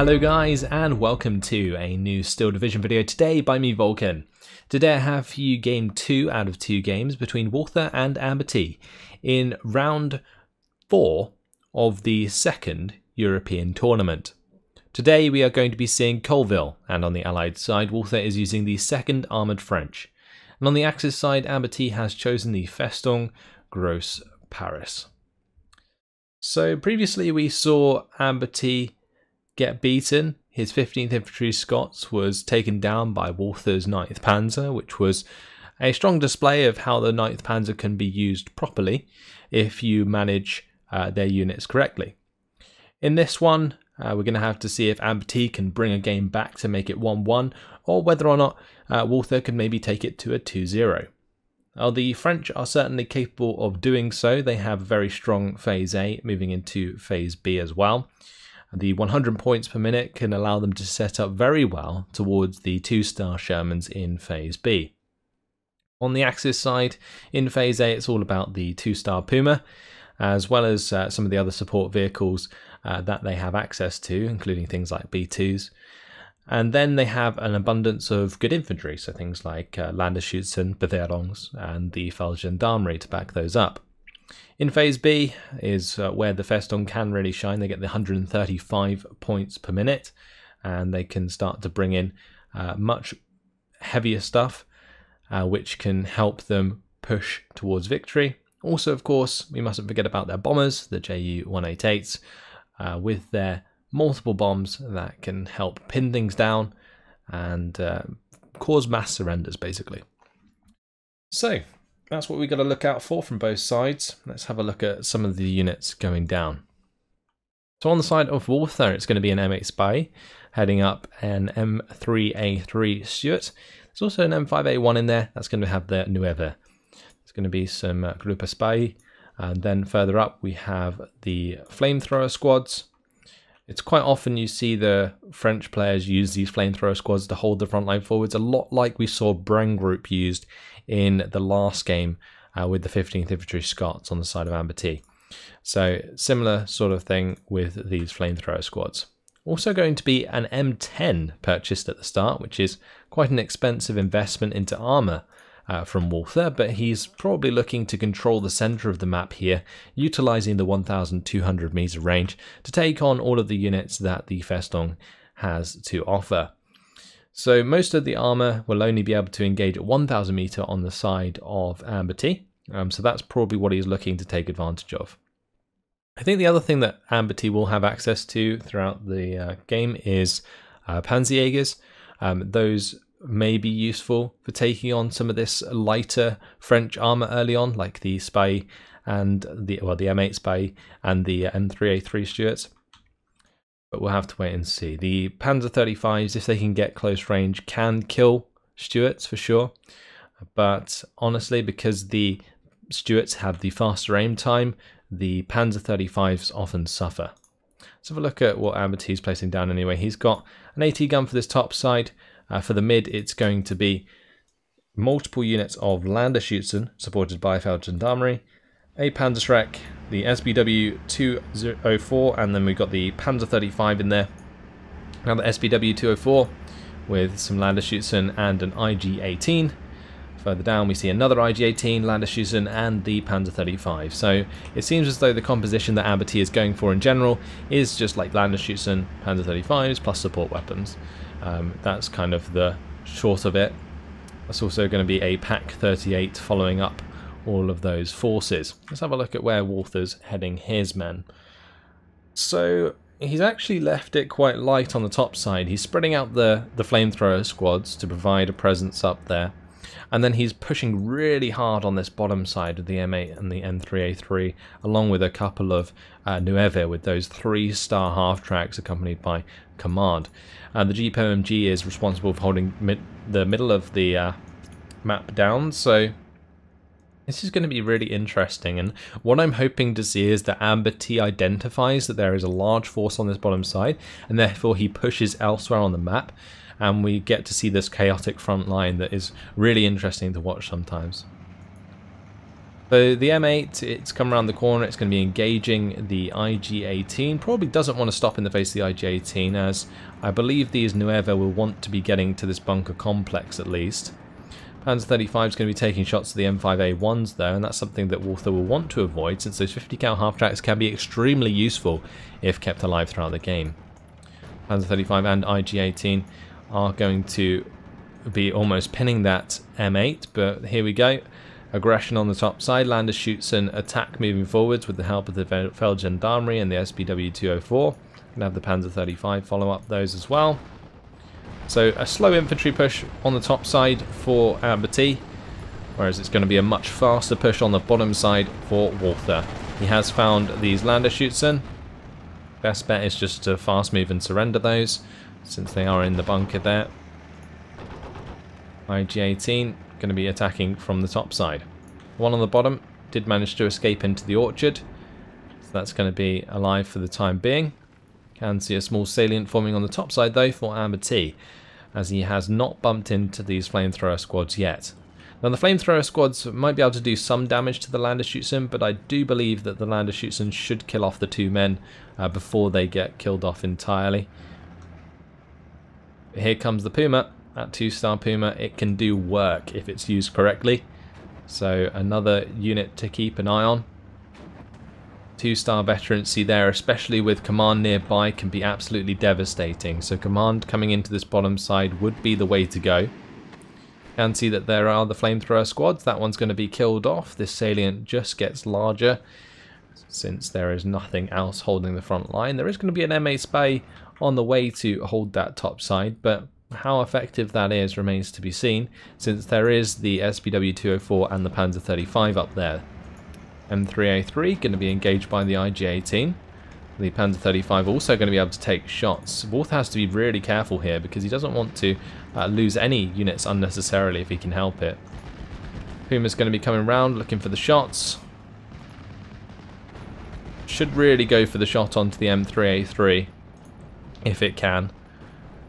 Hello guys, and welcome to a new Steel Division video today by me, Vulcan. Today I have for you game 2 out of 2 games between Walther and AmberT in round 4 of the second European tournament. Today we are going to be seeing Colleville, and on the Allied side Walther is using the 2nd Armoured French. And on the Axis side AmberT has chosen the Festung Gross-Paris. So previously we saw AmberT get beaten. His 15th Infantry Scots was taken down by Walther's 9th Panzer, which was a strong display of how the 9th Panzer can be used properly if you manage their units correctly. In this one, we're going to have to see if AmberT can bring a game back to make it 1-1, or whether or not Walther can maybe take it to a 2-0. The French are certainly capable of doing so. They have a very strong Phase A, moving into Phase B as well. The 100 points per minute can allow them to set up very well towards the 2-star Shermans in Phase B. On the Axis side, in Phase A, it's all about the 2-star Puma, as well as some of the other support vehicles that they have access to, including things like B2s. And then they have an abundance of good infantry, so things like Landeschützen, Befehlungs, and the Feldgendarmerie to back those up. In Phase B is where the Festung can really shine. They get the 135 points per minute, and they can start to bring in much heavier stuff, which can help them push towards victory. Also, of course, we mustn't forget about their bombers, the Ju-188s, with their multiple bombs that can help pin things down and cause mass surrenders, basically. So that's what we've got to look out for from both sides. Let's have a look at some of the units going down. So on the side of Walther, it's going to be an M8 Spy, heading up an M3A3 Stuart. There's also an M5A1 in there. That's going to have the Nueve. There's going to be some Gruppe Spy. And then further up, we have the flamethrower squads. It's quite often you see the French players use these flamethrower squads to hold the front line forwards, a lot like we saw Bren Group used in the last game with the 15th Infantry Scots on the side of AmberT. So similar sort of thing with these flamethrower squads. Also going to be an M10 purchased at the start, which is quite an expensive investment into armour from Walther, but he's probably looking to control the centre of the map here, utilising the 1,200 metre range to take on all of the units that the Festung has to offer. So most of the armour will only be able to engage at 1,000 metre on the side of AmberT, so that's probably what he's looking to take advantage of. I think the other thing that AmberT will have access to throughout the game is Panzerjägers. Those may be useful for taking on some of this lighter French armour early on, like the Spy and the M8 Spy and the M3A3 Stuarts. But we'll have to wait and see. The Panzer 35s, if they can get close range, can kill Stuarts for sure. But honestly, because the Stuarts have the faster aim time, the Panzer 35s often suffer. Let's have a look at what AmberT is placing down anyway. He's got an AT gun for this top side. For the mid, it's going to be multiple units of Landeschützen, supported by Feldgendarmerie, a Panzerschreck, the SBW 204, and then we've got the Panzer 35 in there. Now the SBW 204 with some Landeschützen and an IG-18. Further down we see another IG-18, Landeschützen, and the Panzer 35. So it seems as though the composition that AmberT is going for in general is just like Landeschützen, Panzer 35s plus support weapons. That's kind of the short of it. That's also going to be a Pak 38 following up all of those forces. Let's have a look at where Walther's heading his men. So he's actually left it quite light on the top side. He's spreading out the flamethrower squads to provide a presence up there. And then he's pushing really hard on this bottom side of the M8 and the M3A3, along with a couple of Nueve with those 3-star half-tracks accompanied by Command. The GPOMG is responsible for holding the middle of the map down, so this is going to be really interesting. And what I'm hoping to see is that AmberT identifies that there is a large force on this bottom side, and therefore he pushes elsewhere on the map, and we get to see this chaotic front line that is really interesting to watch sometimes. So the M8, it's come around the corner, it's going to be engaging the IG-18. Probably doesn't want to stop in the face of the IG-18, as I believe these Nueva will want to be getting to this bunker complex at least. Panzer 35 is going to be taking shots to the M5A1s though, and that's something that Walther will want to avoid, since those 50 cal half-tracks can be extremely useful if kept alive throughout the game. Panzer 35 and IG-18 are going to be almost pinning that M8, but here we go. Aggression on the top side. Landers shoots an attack moving forwards with the help of the Feldgendarmerie and the SPW-204. Going to have the Panzer 35 follow up those as well. So a slow infantry push on the top side for AmberT, whereas it's going to be a much faster push on the bottom side for Walther. He has found these Landerschützen. Best bet is just to fast move and surrender those, since they are in the bunker there. IG-18 going to be attacking from the top side. One on the bottom did manage to escape into the orchard, so that's going to be alive for the time being. Can see a small salient forming on the top side though for AmberT, as he has not bumped into these flamethrower squads yet. Now the flamethrower squads might be able to do some damage to the Landerschützen, but I do believe that the Landerschützen should kill off the two men before they get killed off entirely. Here comes the Puma. That 2-star Puma, it can do work if it's used correctly. So another unit to keep an eye on. 2-star veterancy there, especially with command nearby, can be absolutely devastating. So command coming into this bottom side would be the way to go. Can see that there are the flamethrower squads. That one's going to be killed off. This salient just gets larger since there is nothing else holding the front line. There is going to be an MA Spy on the way to hold that top side, but how effective that is remains to be seen, since there is the SPW-204 and the Panzer 35 up there. M3A3 going to be engaged by the IG-18. The Panzer 35 also going to be able to take shots. Walther has to be really careful here because he doesn't want to lose any units unnecessarily if he can help it. Puma's going to be coming round looking for the shots. Should really go for the shot onto the M3A3 if it can,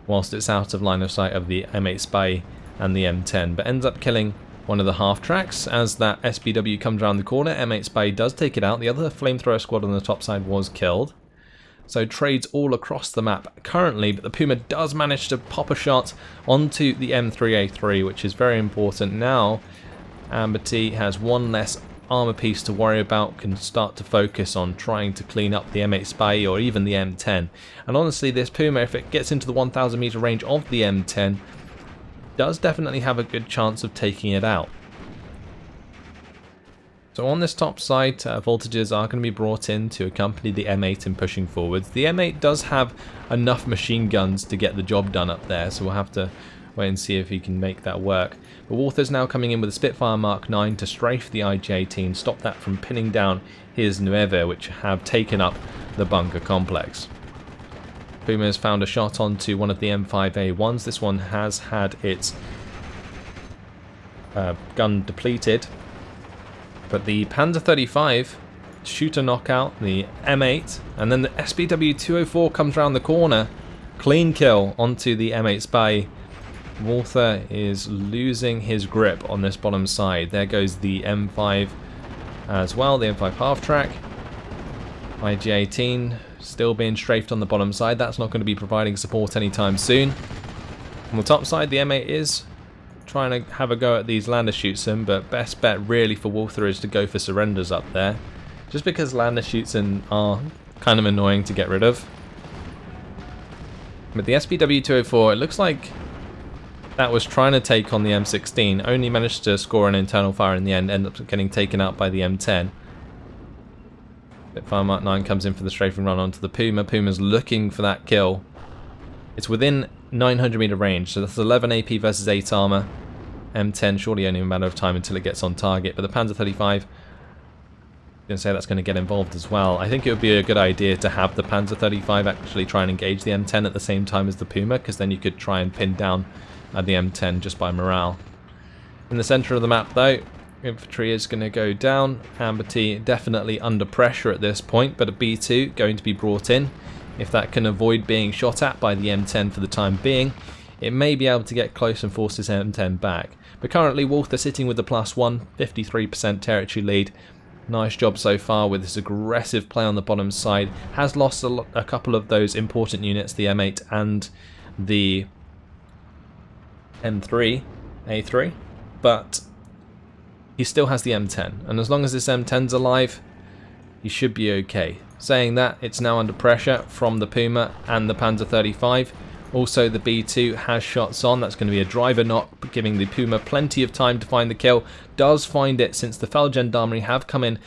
whilst it's out of line of sight of the M8 Spy and the M10, but ends up killing one of the half-tracks as that SPW comes around the corner. M8 Spy does take it out. The other flamethrower squad on the top side was killed. So trades all across the map currently, but the Puma does manage to pop a shot onto the M3A3, which is very important. Now AmberT has one less armor piece to worry about, can start to focus on trying to clean up the M8 Spy or even the M10. And honestly, this Puma, if it gets into the 1000 meter range of the M10, does definitely have a good chance of taking it out. So on this top side, voltages are going to be brought in to accompany the M8 in pushing forwards. The M8 does have enough machine guns to get the job done up there, so we'll have to wait and see if he can make that work. But Walther's now coming in with a Spitfire Mark 9 to strafe the IG-18, stop that from pinning down his Nueva, which have taken up the bunker complex. Puma has found a shot onto one of the M5A1s. This one has had its gun depleted, but the Panzer 35 shoot a knockout, the M8, and then the SPW-204 comes around the corner, clean kill onto the M8 Spy. Walther is losing his grip on this bottom side. There goes the M5 as well, the M5 half-track. IG-18 still being strafed on the bottom side. That's not going to be providing support anytime soon. On the top side, the M8 is trying to have a go at these Landerschützen, but best bet really for Walther is to go for surrenders up there, just because Landerschützen are kind of annoying to get rid of. But the SPW-204, it looks like that was trying to take on the M16, only managed to score an internal fire in the end, ended up getting taken out by the M10. Spitfire Mark 9 comes in for the strafing run onto the Puma. Puma's looking for that kill. It's within 900 meter range, so that's 11 AP versus 8 armor. M10 surely only a matter of time until it gets on target, but the Panzer 35, I'm going to say that's going to get involved as well. I think it would be a good idea to have the Panzer 35 actually try and engage the M10 at the same time as the Puma, because then you could try and pin down the M10 just by morale. In the center of the map though, infantry is going to go down. AmberT definitely under pressure at this point, but a B2 going to be brought in. If that can avoid being shot at by the M10 for the time being, it may be able to get close and force this M10 back. But currently Walther sitting with the +1, 53% territory lead. Nice job so far with this aggressive play on the bottom side. Has lost a couple of those important units, the M8 and the M3, A3, but he still has the M10, and as long as this M10's alive, he should be okay. Saying that, it's now under pressure from the Puma and the Panzer 35. Also, the B2 has shots on. That's going to be a driver knock, giving the Puma plenty of time to find the kill. Does find it since the Feldgendarmerie have come in,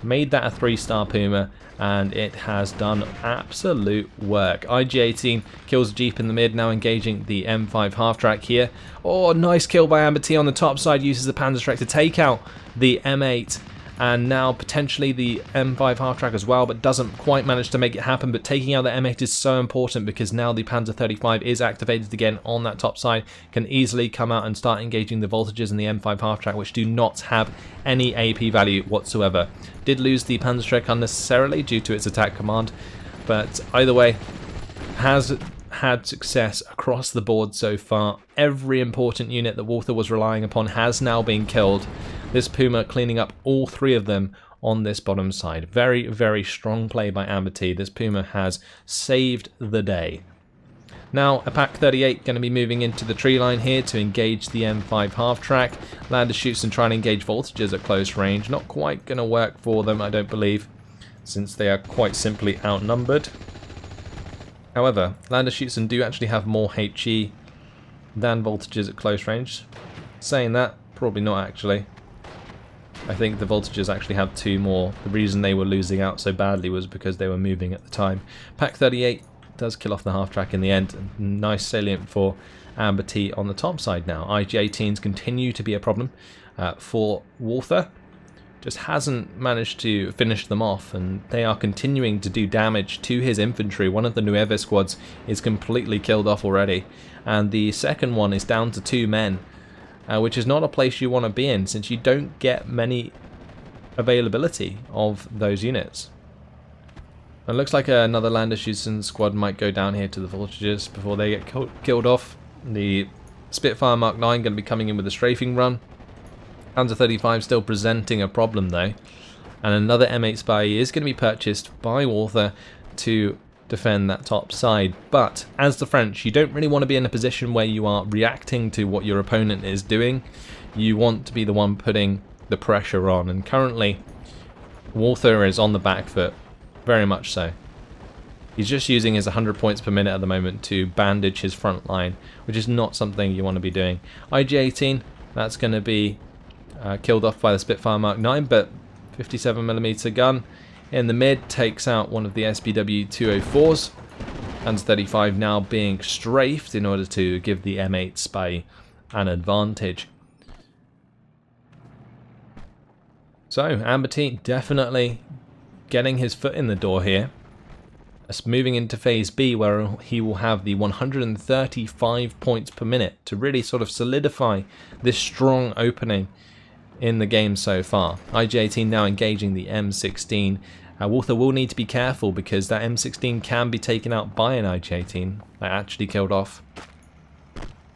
made that a 3-star Puma, and it has done absolute work. IG-18 kills a Jeep in the mid, now engaging the M5 half-track here. Oh, nice kill by AmberT on the top side, uses the Panzerschreck to take out the M8. And now potentially the M5 half-track as well, but doesn't quite manage to make it happen. But taking out the M8 is so important because now the Panzer 35 is activated again on that top side, can easily come out and start engaging the voltages in the M5 half-track, which do not have any AP value whatsoever. Did lose the Panzerschreck unnecessarily due to its attack command, but either way, has had success across the board so far. Every important unit that Walther was relying upon has now been killed. This Puma cleaning up all 3 of them on this bottom side. Very, very strong play by AmberT. This Puma has saved the day. Now, a Pack 38 going to be moving into the tree line here to engage the M5 half-track. Lander shoots and try and engage voltages at close range. Not quite going to work for them, I don't believe, since they are quite simply outnumbered. However, Lander shoots and do actually have more HE than voltages at close range. Saying that, probably not actually. I think the voltages actually have 2 more. The reason they were losing out so badly was because they were moving at the time. Pack 38 does kill off the half-track in the end. Nice salient for AmberT on the top side now. IG-18s continue to be a problem for Walther. Just hasn't managed to finish them off, and they are continuing to do damage to his infantry. One of the Nueve squads is completely killed off already, and the second one is down to 2 men. Which is not a place you want to be in, since you don't get many availability of those units. It looks like another Landerschutzen squad might go down here to the voltages before they get killed off. The Spitfire Mark 9 going to be coming in with a strafing run. Panzer 35 still presenting a problem though. And another M8 Spy is going to be purchased by Walther to defend that top side. But as the French, you don't really want to be in a position where you are reacting to what your opponent is doing. You want to be the one putting the pressure on, and currently Walther is on the back foot, very much so. He's just using his 100 points per minute at the moment to bandage his front line, which is not something you want to be doing. IG-18, that's going to be killed off by the Spitfire Mark 9, but 57mm gun in the mid takes out one of the SBW 204s. Panzer 35 now being strafed in order to give the M8 Spy an advantage. So AmberT definitely getting his foot in the door here. It's moving into phase B, where he will have the 135 points per minute to really sort of solidify this strong opening in the game so far. IG-18 now engaging the M16. Walther will need to be careful because that M16 can be taken out by an IG-18 that actually killed off.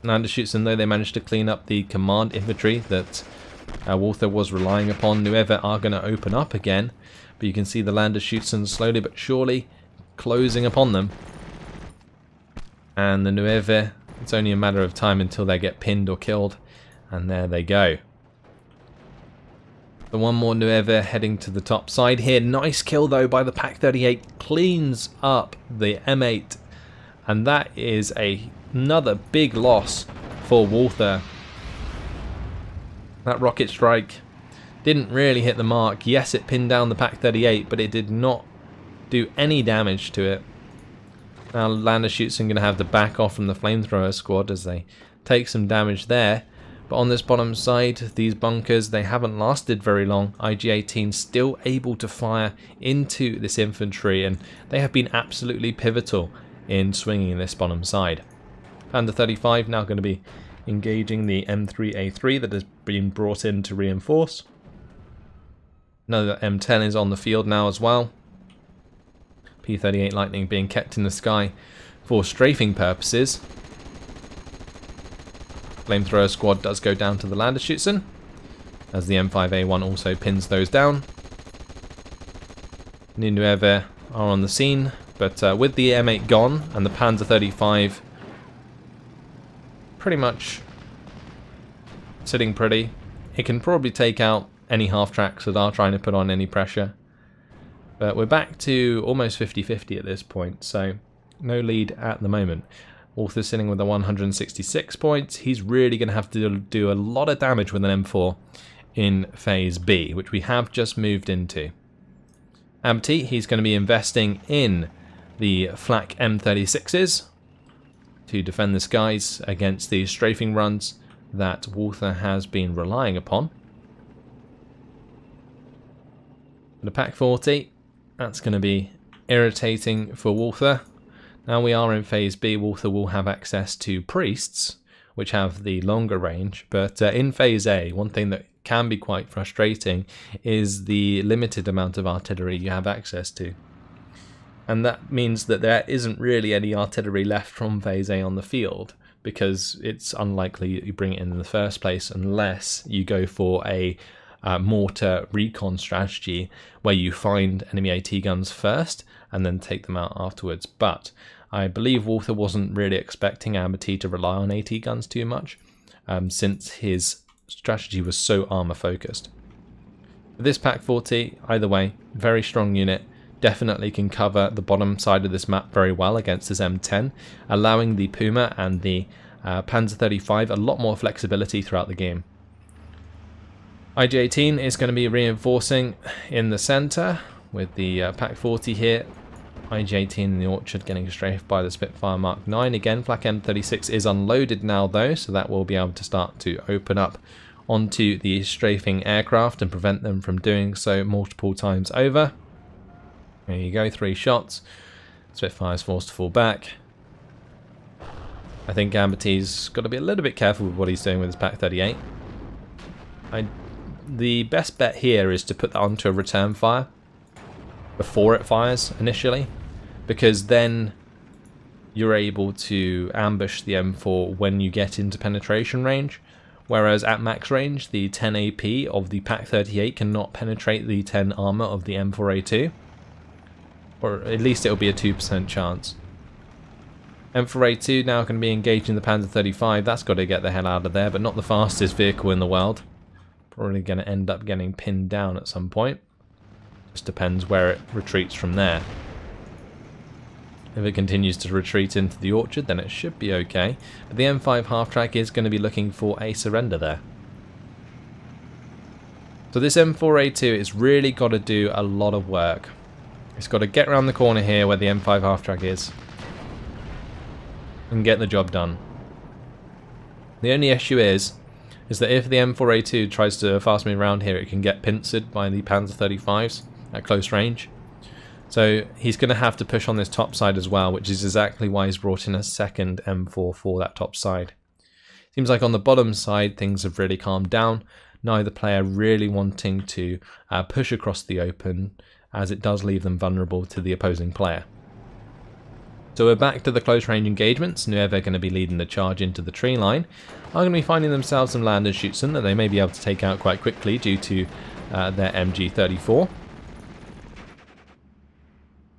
Landerschutzen, though, they managed to clean up the command infantry that Walther was relying upon. Nueve are going to open up again, but you can see the Landerschutzen slowly but surely closing upon them. And the Nueve, it's only a matter of time until they get pinned or killed, and there they go. The one more Nueve heading to the top side here. Nice kill though by the Pack 38. Cleans up the M8. And that is another big loss for Walther. That rocket strike didn't really hit the mark. Yes, it pinned down the Pack 38, but it did not do any damage to it. Now Landerschutzen going to have to back off from the flamethrower squad as they take some damage there. But on this bottom side, these bunkers, they haven't lasted very long. IG-18 still able to fire into this infantry, and they have been absolutely pivotal in swinging this bottom side. Panzer 35 now going to be engaging the M3A3 that has been brought in to reinforce. Another M10 is on the field now as well. P-38 Lightning being kept in the sky for strafing purposes. Flamethrower squad does go down to the Landeschützen, as the M5A1 also pins those down. Nueve are on the scene, but with the M8 gone and the Panzer 35 pretty much sitting pretty, it can probably take out any half-tracks that are trying to put on any pressure. But we're back to almost 50-50 at this point, so no lead at the moment. Walther's sitting with the 166 points. He's really going to have to do a lot of damage with an M4 in Phase B, which we have just moved into. AmberT, he's going to be investing in the flak M36s to defend the skies against the strafing runs that Walther has been relying upon. The Pak 40, that's going to be irritating for Walther. Now we are in Phase B, Walther will have access to priests, which have the longer range, but in Phase A, one thing that can be quite frustrating is the limited amount of artillery you have access to. And that means that there isn't really any artillery left from Phase A on the field, because it's unlikely you bring it in the first place unless you go for a mortar recon strategy where you find enemy AT guns first and then take them out afterwards. But I believe Walther wasn't really expecting AmberT to rely on AT guns too much, since his strategy was so armor focused. This Pak 40, either way, very strong unit, definitely can cover the bottom side of this map very well against this M10, allowing the Puma and the Panzer 35 a lot more flexibility throughout the game. IG-18 is going to be reinforcing in the center with the Pak 40 here. IG-18 in the orchard getting strafed by the Spitfire Mark 9. Again, flak M36 is unloaded now though, so that will be able to start to open up onto the strafing aircraft and prevent them from doing so multiple times over. There you go, 3 shots. Spitfire's forced to fall back. I think AmberT's got to be a little bit careful with what he's doing with his Pak 38. The best bet here is to put that onto a return fire before it fires initially, because then you're able to ambush the M4 when you get into penetration range, whereas at max range the 10 AP of the Pak 38 cannot penetrate the 10 armor of the M4A2, or at least it'll be a 2% chance. M4A2 now going to be engaging the Panzer 35. That's got to get the hell out of there, but not the fastest vehicle in the world. Probably going to end up getting pinned down at some point. Just depends where it retreats from there. If it continues to retreat into the orchard, then it should be okay. But the M5 half-track is going to be looking for a surrender there. So this M4A2 has really got to do a lot of work. It's got to get around the corner here where the M5 half-track is and get the job done. The only issue is that if the M4A2 tries to fast move around here, it can get pincered by the Panzer 35s at close range. So he's going to have to push on this top side as well, which is exactly why he's brought in a second M4 for that top side. Seems like on the bottom side things have really calmed down. Neither player really wanting to push across the open, as it does leave them vulnerable to the opposing player. So we're back to the close range engagements. Nueve are going to be leading the charge into the tree line. Are going to be finding themselves some Landeschützen that they may be able to take out quite quickly due to their MG34.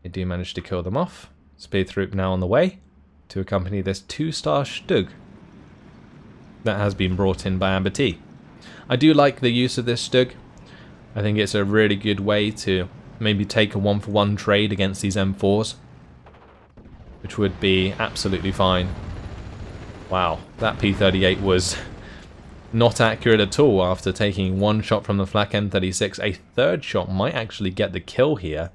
They do manage to kill them off. Spearthroop now on the way to accompany this 2-star Stug that has been brought in by AmberT. I do like the use of this Stug. I think it's a really good way to maybe take a 1-for-1 trade against these M4s, which would be absolutely fine. Wow, that P38 was not accurate at all after taking 1 shot from the flak M36. A 3rd shot might actually get the kill here.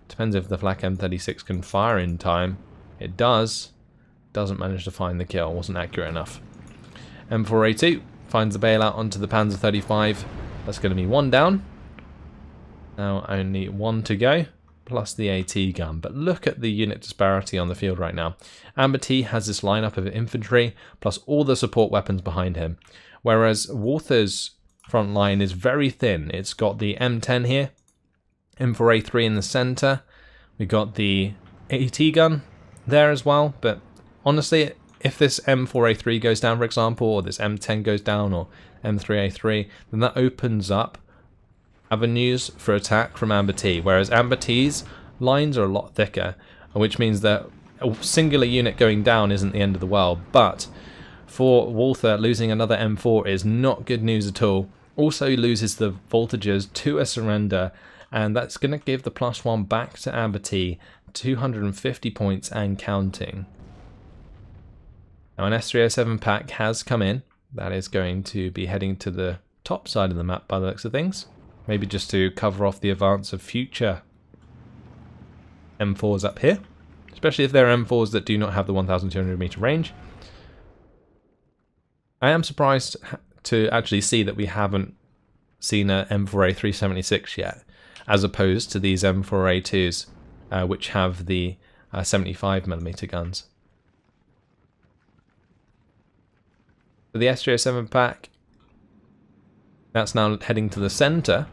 Depends if the flak M36 can fire in time. It does. Doesn't manage to find the kill. Wasn't accurate enough. M4A2 finds the bailout onto the Panzer 35. That's going to be 1 down. Now only 1 to go, plus the AT gun. But look at the unit disparity on the field right now. AmberT has this lineup of infantry, plus all the support weapons behind him. Whereas Walther's front line is very thin. It's got the M10 here, M4A3 in the center. We got the AT gun there as well, but honestly, if this M4A3 goes down, for example, or this M10 goes down, or M3A3, then that opens up avenues for attack from AmberT, whereas AmberT's lines are a lot thicker, which means that a singular unit going down isn't the end of the world. But for Walther, losing another M4 is not good news at all. Also loses the voltages to a surrender, and that's going to give the +1 back to AmberT, 250 points and counting. Now an S307 pack has come in. That is going to be heading to the top side of the map by the looks of things. Maybe just to cover off the advance of future M4s up here. Especially if they're M4s that do not have the 1,200 meter range. I am surprised to actually see that we haven't seen a M4A376 yet, as opposed to these M4A2s, which have the 75mm guns. For the S307 pack, that's now heading to the center,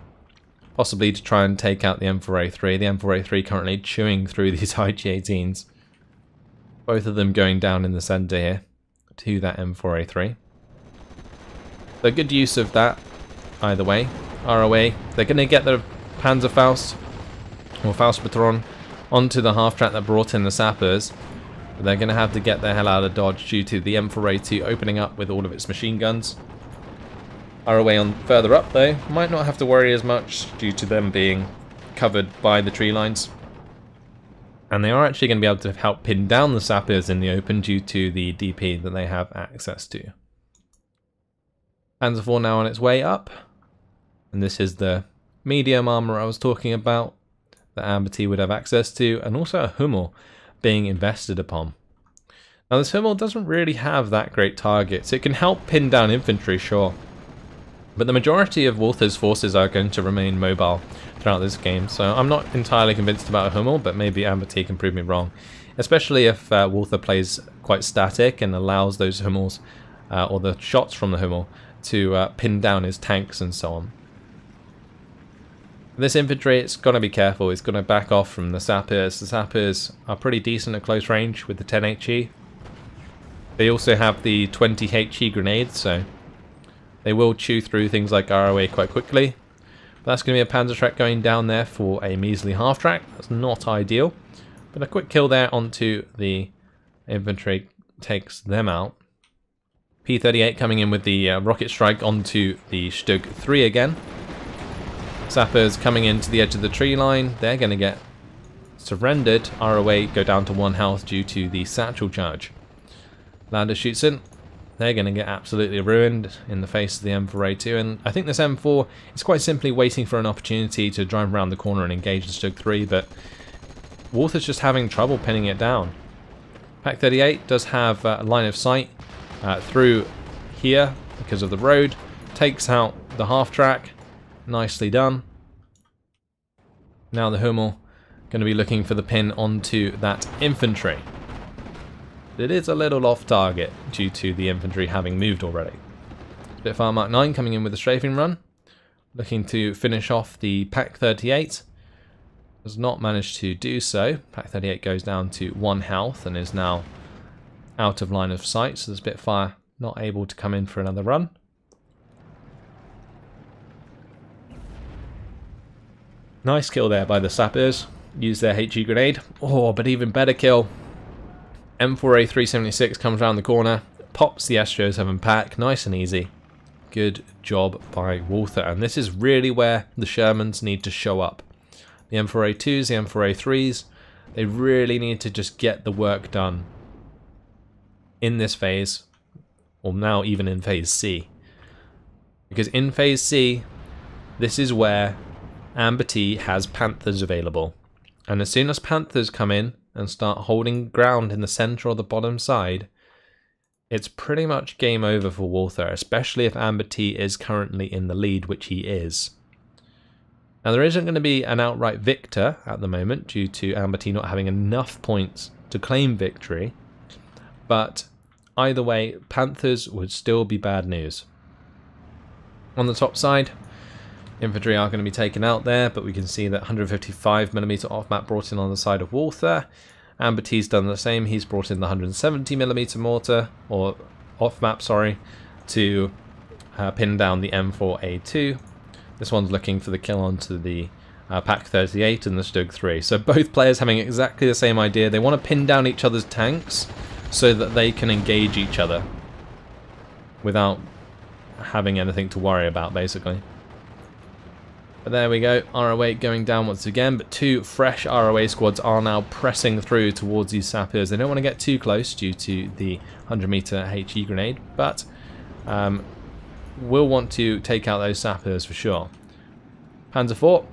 possibly to try and take out the M4A3. The M4A3 currently chewing through these IG-18s. Both of them going down in the center here to that M4A3. So good use of that, either way. ROA, they're going to get the Panzerfaust, or Faustpatron, onto the half-track that brought in the sappers. But they're going to have to get the hell out of dodge due to the M4A2 opening up with all of its machine guns. ROA on further up though, might not have to worry as much due to them being covered by the tree lines. And they are actually going to be able to help pin down the sappers in the open due to the DP that they have access to. Panzer IV now on its way up, and this is the medium armor I was talking about that AmberT would have access to, and also a Hummel being invested upon. Now this Hummel doesn't really have that great targets. It can help pin down infantry, sure, but the majority of Walther's forces are going to remain mobile throughout this game, so I'm not entirely convinced about a Hummel, but maybe AmberT can prove me wrong, especially if Walther plays quite static and allows those Hummels, or the shots from the Hummel, to pin down his tanks and so on. This infantry, it's got to be careful. It's going to back off from the sappers. The sappers are pretty decent at close range with the 10 HE. They also have the 20 HE grenades, so they will chew through things like ROA quite quickly. But that's going to be a Panzerschreck going down there for a measly half-track. That's not ideal. But a quick kill there onto the infantry takes them out. P-38 coming in with the rocket strike onto the Stug 3 again. Sappers coming into the edge of the tree line. They're going to get surrendered. ROA go down to 1 health due to the satchel charge. Lander shoots in. They're going to get absolutely ruined in the face of the M4A2. And I think this M4 is quite simply waiting for an opportunity to drive around the corner and engage the Stug 3. But Walther's just having trouble pinning it down. Pak-38 does have a line of sight through here because of the road. Takes out the half-track. Nicely done. Now the Hummel going to be looking for the pin onto that infantry. It is a little off target due to the infantry having moved already. Spitfire Mark 9 coming in with a strafing run. Looking to finish off the Pak-38. Does not manage to do so. Pak-38 goes down to 1 health and is now out of line of sight. So the Spitfire not able to come in for another run. Nice kill there by the sappers. Use their HE grenade. Oh, but even better kill. M4A376 comes around the corner, pops the S307 pack, nice and easy. Good job by Walther, and this is really where the Shermans need to show up. The M4A2s, the M4A3s, they really need to just get the work done in this phase, or now even in phase C. Because in phase C, this is where AmberT has Panthers available, and as soon as Panthers come in and start holding ground in the center or the bottom side, it's pretty much game over for Walther, especially if AmberT is currently in the lead, which he is. Now there isn't going to be an outright victor at the moment due to AmberT not having enough points to claim victory, but either way, Panthers would still be bad news. On the top side, infantry are going to be taken out there, but we can see that 155mm off-map brought in on the side of Walther. AmberT's done the same. He's brought in the 170mm mortar, or off-map, sorry, to pin down the M4A2. This one's looking for the kill onto the Pak 38 and the Stug 3. So both players having exactly the same idea. They want to pin down each other's tanks so that they can engage each other without having anything to worry about, basically. But there we go, ROA going down once again, but two fresh ROA squads are now pressing through towards these sappers. They don't want to get too close due to the 100-meter HE grenade, but will want to take out those sappers for sure. Panzer IV,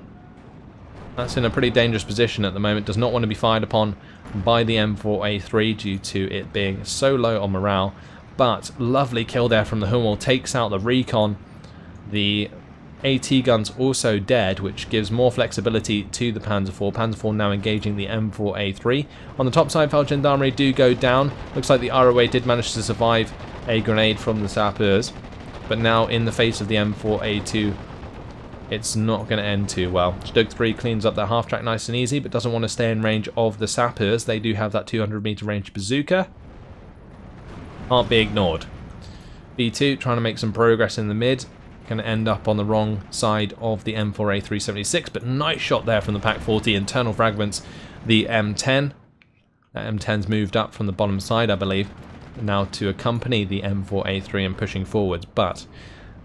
that's in a pretty dangerous position at the moment, does not want to be fired upon by the M4A3 due to it being so low on morale, but lovely kill there from the Hummel, takes out the recon. The AT gun's also dead, which gives more flexibility to the Panzer IV. Panzer IV now engaging the M4A3. On the top side, Feldgendarmerie do go down. Looks like the ROA did manage to survive a grenade from the sappers, but now in the face of the M4A2, it's not going to end too well. Stug 3 cleans up that half-track nice and easy, but doesn't want to stay in range of the sappers. They do have that 200-meter range bazooka. Can't be ignored. B2 trying to make some progress in the mid. Going to end up on the wrong side of the M4A376, but nice shot there from the Pak 40. Internal fragments the M10. That M10's moved up from the bottom side, I believe, now to accompany the M4A3 and pushing forwards, but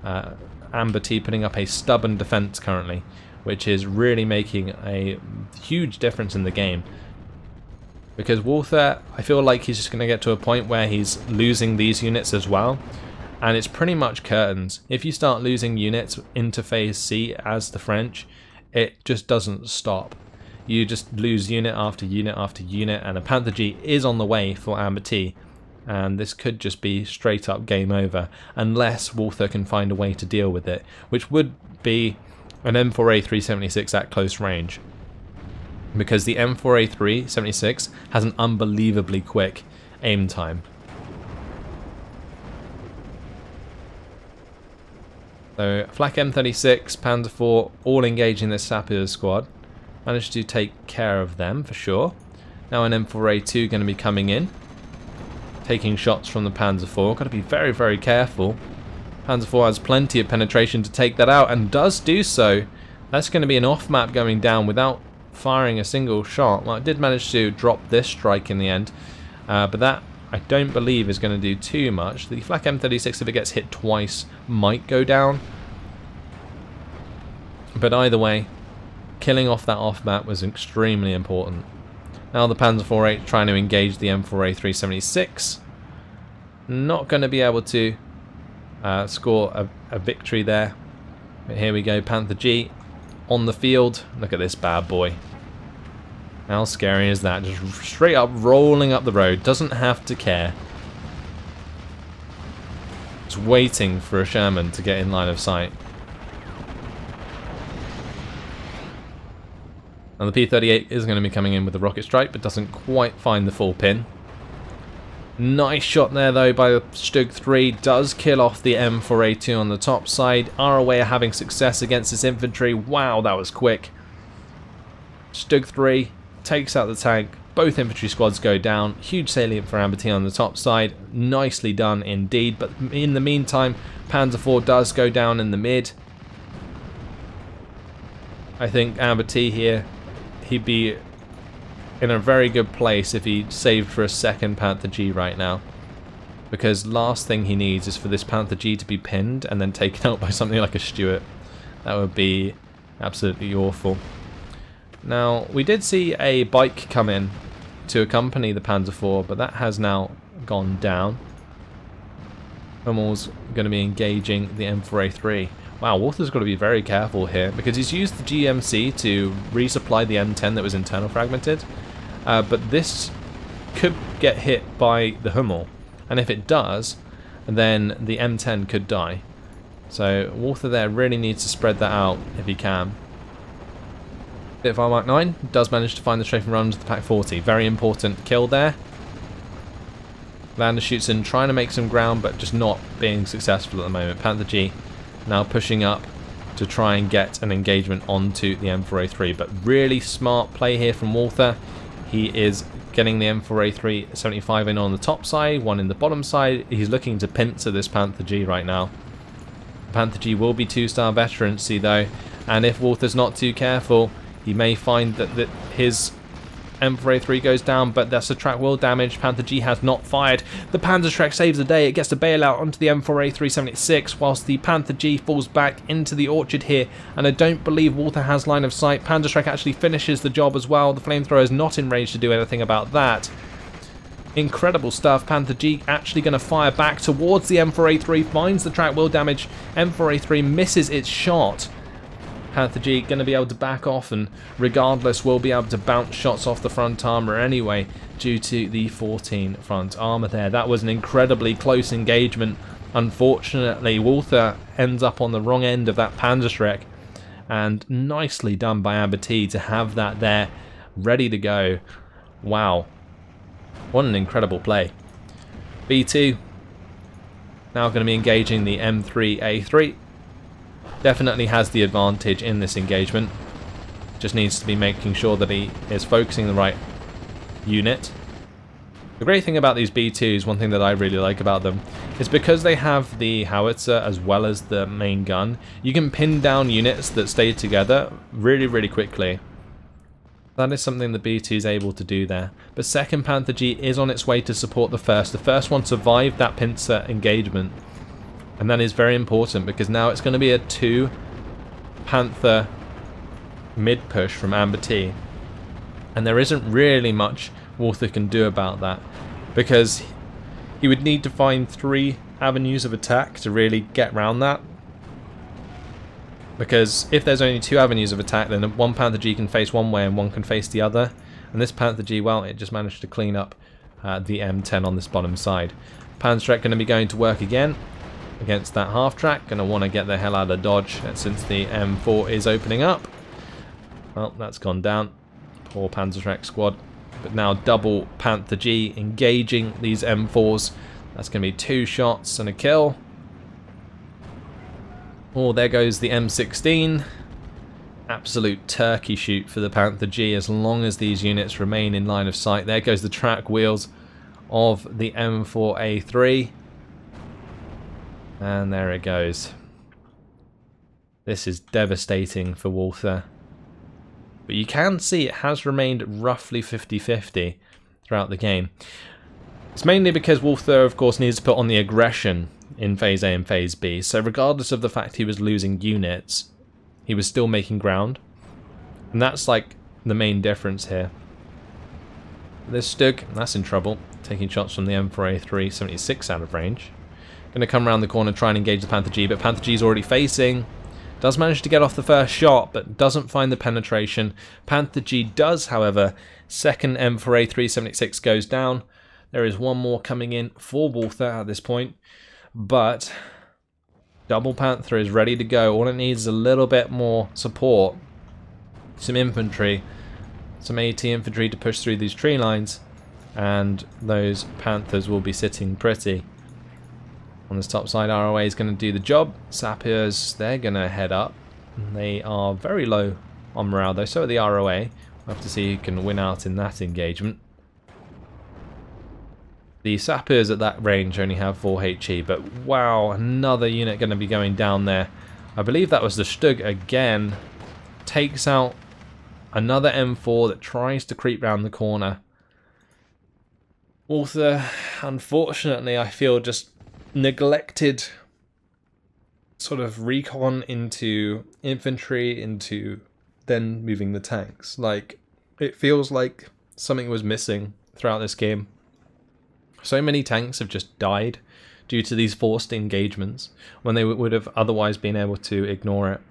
AmberT putting up a stubborn defense currently, which is really making a huge difference in the game. Because Walther, I feel like he's just going to get to a point where he's losing these units as well, and it's pretty much curtains. If you start losing units into phase C as the French, it just doesn't stop. You just lose unit after unit after unit, and a Panther G is on the way for AmberT. And this could just be straight up game over unless Walther can find a way to deal with it, which would be an M4A376 at close range, because the M4A376 has an unbelievably quick aim time. So Flak M36, Panzer IV, all engaging this sappers squad. Managed to take care of them for sure. Now an M4A2 going to be coming in, taking shots from the Panzer IV. Got to be very, very careful. Panzer IV has plenty of penetration to take that out, and does do so. That's going to be an off-map going down without firing a single shot. Well, it did manage to drop this strike in the end, but that I don't believe is going to do too much. The Flak M36, if it gets hit twice, might go down. But either way, killing off that off-map was extremely important. Now the Panzer IV trying to engage the M4A376. Not going to be able to score a victory there. But here we go, Panther G on the field. Look at this bad boy. How scary is that? Just straight up rolling up the road. Doesn't have to care. Just waiting for a Sherman to get in line of sight. And the P38 is going to be coming in with the rocket strike, but doesn't quite find the full pin. Nice shot there though by the Stug 3. Does kill off the M4A2 on the top side. ROA are having success against this infantry. Wow, that was quick. Stug 3 takes out the tank. Both infantry squads go down. Huge salient for AmberT on the top side. Nicely done indeed. But in the meantime, Panzer IV does go down in the mid. I think AmberT here, he'd be in a very good place if he saved for a second Panther G right now, because last thing he needs is for this Panther G to be pinned and then taken out by something like a Stuart. That would be absolutely awful. Now, we did see a bike come in to accompany the Panzer IV, but that has now gone down. Hummel's going to be engaging the M4A3. Wow, Walther's got to be very careful here, because he's used the GMC to resupply the M10 that was internal fragmented. But this could get hit by the Hummel, and if it does, then the M10 could die. So Walther there really needs to spread that out if he can. Spitfire Mark 9 does manage to find the strafing run to the Pak 40. Very important kill there. Lander shoots in, trying to make some ground, but just not being successful at the moment. Panther G now pushing up to try and get an engagement onto the M4A3, but really smart play here from Walther. He is getting the M4A3 75 in on the top side, one in the bottom side. He's looking to pincer this Panther G right now. Panther G will be 2-star veterancy though, and if Walther's not too careful, he may find that his M4A3 goes down, but that's a track wheel damage. Panther G has not fired. The Panzerschreck saves the day. It gets to bail out onto the M4A376, whilst the Panther G falls back into the orchard here, and I don't believe Walther has line of sight. Panzerschreck actually finishes the job as well. The flamethrower is not in range to do anything about that. Incredible stuff. Panther G actually going to fire back towards the M4A3, finds the track wheel damage. M4A3 misses its shot. Panther G going to be able to back off, and regardless will be able to bounce shots off the front armor anyway due to the 14 front armor there. That was an incredibly close engagement. Unfortunately, Walther ends up on the wrong end of that Panzerschreck, and nicely done by AmberT to have that there ready to go. Wow, what an incredible play. B2 now going to be engaging the M3A3. Definitely has the advantage in this engagement. Just needs to be making sure that he is focusing the right unit. The great thing about these B2s, one thing that I really like about them, is because they have the howitzer as well as the main gun, you can pin down units that stay together really, really quickly. That is something the B2 is able to do there. But second Panther G is on its way to support the first. The first one survived that pincer engagement. And that is very important because now it's going to be a 2 Panther mid push from AmberT. And there isn't really much Walther can do about that, because he would need to find 3 avenues of attack to really get around that. Because if there's only 2 avenues of attack, then one Panther G can face one way and one can face the other. And this Panther G, well, it just managed to clean up the M10 on this bottom side. Panzerschreck going to be going to work again against that half track. Going to want to get the hell out of dodge since the M4 is opening up. Well, that's gone down. Poor Panzerschreck squad. But now double Panther G engaging these M4s. That's going to be 2 shots and a kill. Oh, there goes the M16. Absolute turkey shoot for the Panther G as long as these units remain in line of sight. There goes the track wheels of the M4A3. And there it goes. This is devastating for Walther. But you can see it has remained roughly 50-50 throughout the game. It's mainly because Walther, of course, needs to put on the aggression in Phase A and Phase B. So regardless of the fact he was losing units, he was still making ground. And that's like the main difference here. This Stug, that's in trouble. Taking shots from the M4A3, 76 out of range. Going to come around the corner, try and engage the Panther G, but Panther G is already facing. Does manage to get off the first shot, but doesn't find the penetration. Panther G does, however. Second M4A376 goes down. There is one more coming in for Walther at this point, but double Panther is ready to go. All it needs is a little bit more support, some infantry, some AT infantry to push through these tree lines, and those Panthers will be sitting pretty. On this top side, ROA is going to do the job. Sappers, they're going to head up. They are very low on morale though, so are the ROA. We'll have to see who can win out in that engagement. The Sappers at that range only have 4 HE, but wow, another unit going to be going down there. I believe that was the Stug again. Takes out another M4 that tries to creep round the corner. Walther, unfortunately, I feel just neglected sort of recon into infantry, into then moving the tanks. Like, it feels like something was missing throughout this game. So many tanks have just died due to these forced engagements when they would have otherwise been able to ignore it.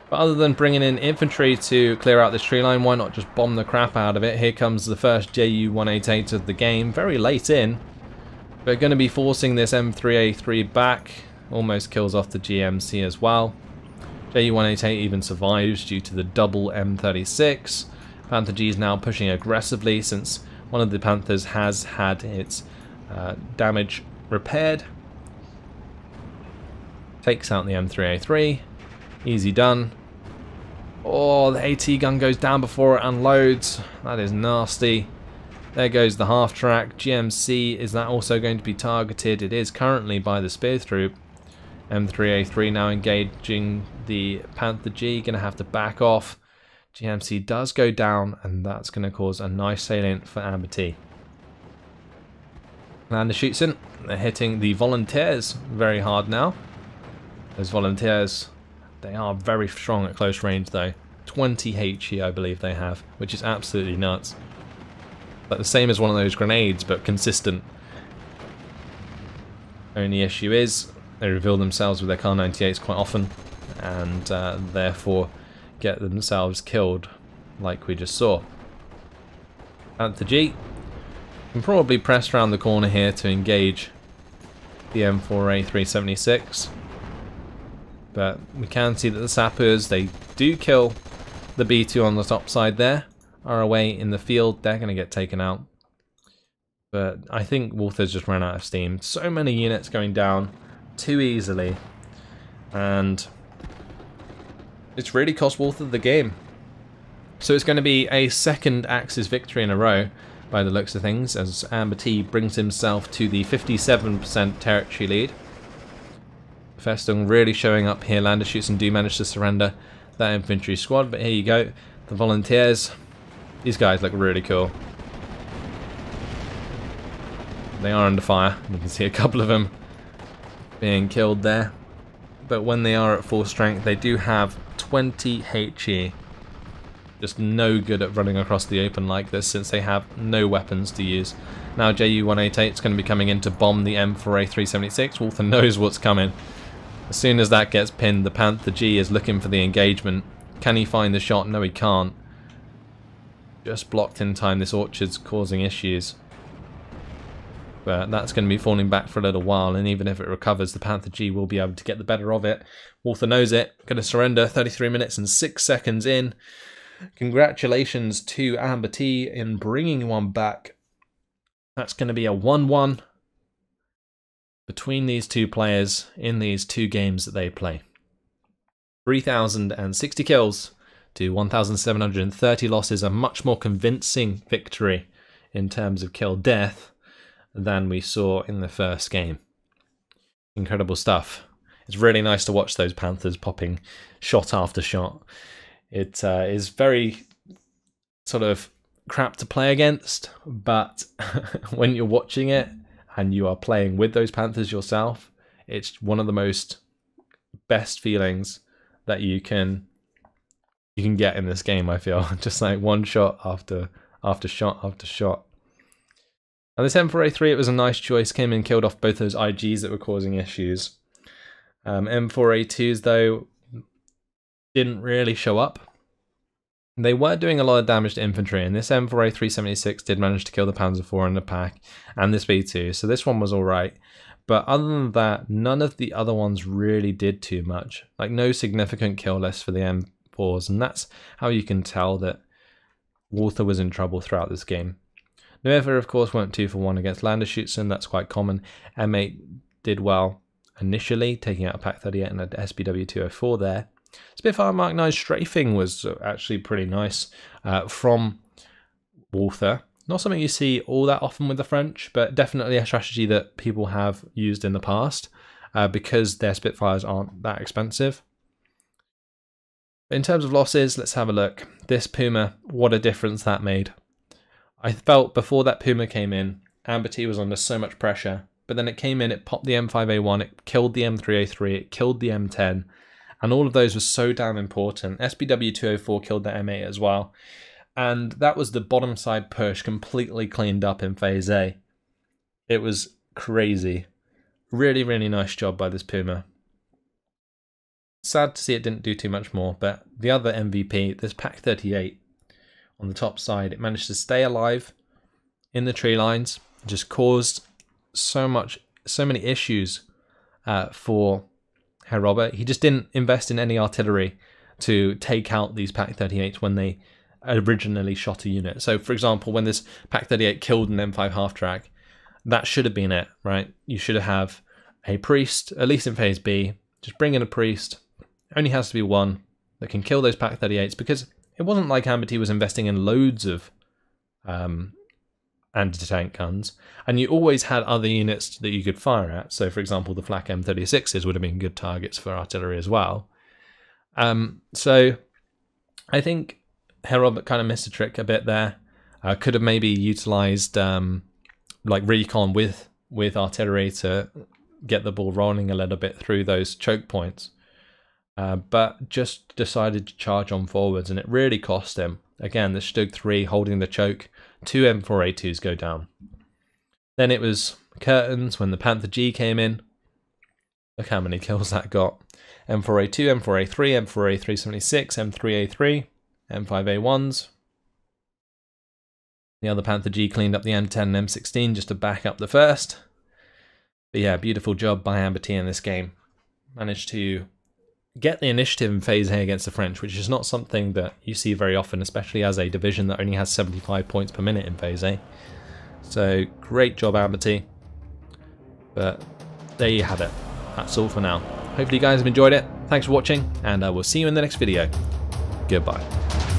But other than bringing in infantry to clear out this tree line, why not just bomb the crap out of it? Here comes the first Ju-188 of the game, very late in. We're going to be forcing this M3A3 back. Almost kills off the GMC as well. Ju-188 even survives due to the double M36. Panther G is now pushing aggressively since one of the Panthers has had its damage repaired. Takes out the M3A3. Easy done. Oh, the AT gun goes down before it unloads. That is nasty. There goes the half track. GMC, is that also going to be targeted? It is currently by the spear troop. M3A3 now engaging the Panther G, going to have to back off. GMC does go down, and that's going to cause a nice salient for AmberT. Lander shoots in. They're hitting the Volunteers very hard now. Those Volunteers, they are very strong at close range though. 20 HE I believe they have, which is absolutely nuts. Like the same as one of those grenades, but consistent. Only issue is they reveal themselves with their Kar 98s quite often, and therefore get themselves killed, like we just saw. Panther G can probably press around the corner here to engage the M4A376, but we can see that the sappers, they do kill the B2 on the top side there, are away in the field. They're going to get taken out. But I think Walther's just ran out of steam. So many units going down too easily, and it's really cost Walther the game. So it's going to be a second Axis victory in a row by the looks of things, as AmberT brings himself to the 57% territory lead. Festung really showing up here. Lander shoots and do manage to surrender that infantry squad, but here you go. The Volunteers, these guys look really cool. They are under fire. You can see a couple of them being killed there. But when they are at full strength, they do have 20 HE. Just no good at running across the open like this, since they have no weapons to use. Now JU-188 is going to be coming in to bomb the M4A376. Walther knows what's coming. As soon as that gets pinned, the Panther G is looking for the engagement. Can he find the shot? No, he can't. Just blocked in time. This orchard's causing issues. But that's going to be falling back for a little while, and even if it recovers, the Panther G will be able to get the better of it. Walther knows it. Going to surrender 33 minutes and 6 seconds in. Congratulations to AmberT in bringing one back. That's going to be a 1-1 between these two players in these two games that they play. 3,060 kills to 1,730 losses, a much more convincing victory in terms of kill death than we saw in the first game. Incredible stuff. It's really nice to watch those Panthers popping shot after shot. It is very sort of crap to play against, but when you're watching it and you are playing with those Panthers yourself, it's one of the most best feelings that you can get in this game, I feel. Just like one shot after shot after shot. And this M4A3, it was a nice choice, came and killed off both those IGs that were causing issues. M4A2s though didn't really show up. They were doing a lot of damage to infantry, and this M4A376 did manage to kill the Panzer IV in the pack, and this B2, so this one was alright. But other than that, none of the other ones really did too much. Like, no significant kill lists for the M4s, and that's how you can tell that Walther was in trouble throughout this game. Nueva, of course, went 2 for 1 against Landerschützen, that's quite common. M8 did well initially, taking out a Pak 38 and an SBW 204 there. Spitfire Mark 9 strafing was actually pretty nice from Walther. Not something you see all that often with the French, but definitely a strategy that people have used in the past because their Spitfires aren't that expensive. In terms of losses, let's have a look. This Puma, what a difference that made. I felt before that Puma came in, AmberT was under so much pressure, but then it came in, it popped the M5A1, it killed the M3A3, it killed the M10, and all of those were so damn important. SBW 204 killed the M8 as well, and that was the bottom side push completely cleaned up in Phase A. It was crazy. Really, really nice job by this Puma. Sad to see it didn't do too much more, but the other MVP, this Pak 38, on the top side, it managed to stay alive in the tree lines, just caused so many issues for Herr Robert. He just didn't invest in any artillery to take out these Pak 38s when they originally shot a unit. So for example, when this Pak 38 killed an M5 half track, that should have been it, right? You should have a priest, at least in Phase B, just bring in a priest. Only has to be one that can kill those Pak 38s, because it wasn't like AmberT was investing in loads of anti-tank guns, and you always had other units that you could fire at. So, for example, the flak M36s would have been good targets for artillery as well. So, I think Herr Robert kind of missed a trick a bit there. Could have maybe utilised like recon with artillery to get the ball rolling a little bit through those choke points. But just decided to charge on forwards, and it really cost him. Again, the Stug 3 holding the choke. 2 M4A2s go down. Then it was curtains when the Panther G came in. Look how many kills that got. M4A2, M4A3, M4A376, M3A3, M5A1s. The other Panther G cleaned up the M10 and M16 just to back up the first. But yeah, beautiful job by AmberT in this game. Managed to get the initiative in Phase A against the French, which is not something that you see very often, especially as a division that only has 75 points per minute in Phase A. So great job, AmberT. But there you have it. That's all for now. Hopefully you guys have enjoyed it. Thanks for watching, and I will see you in the next video. Goodbye.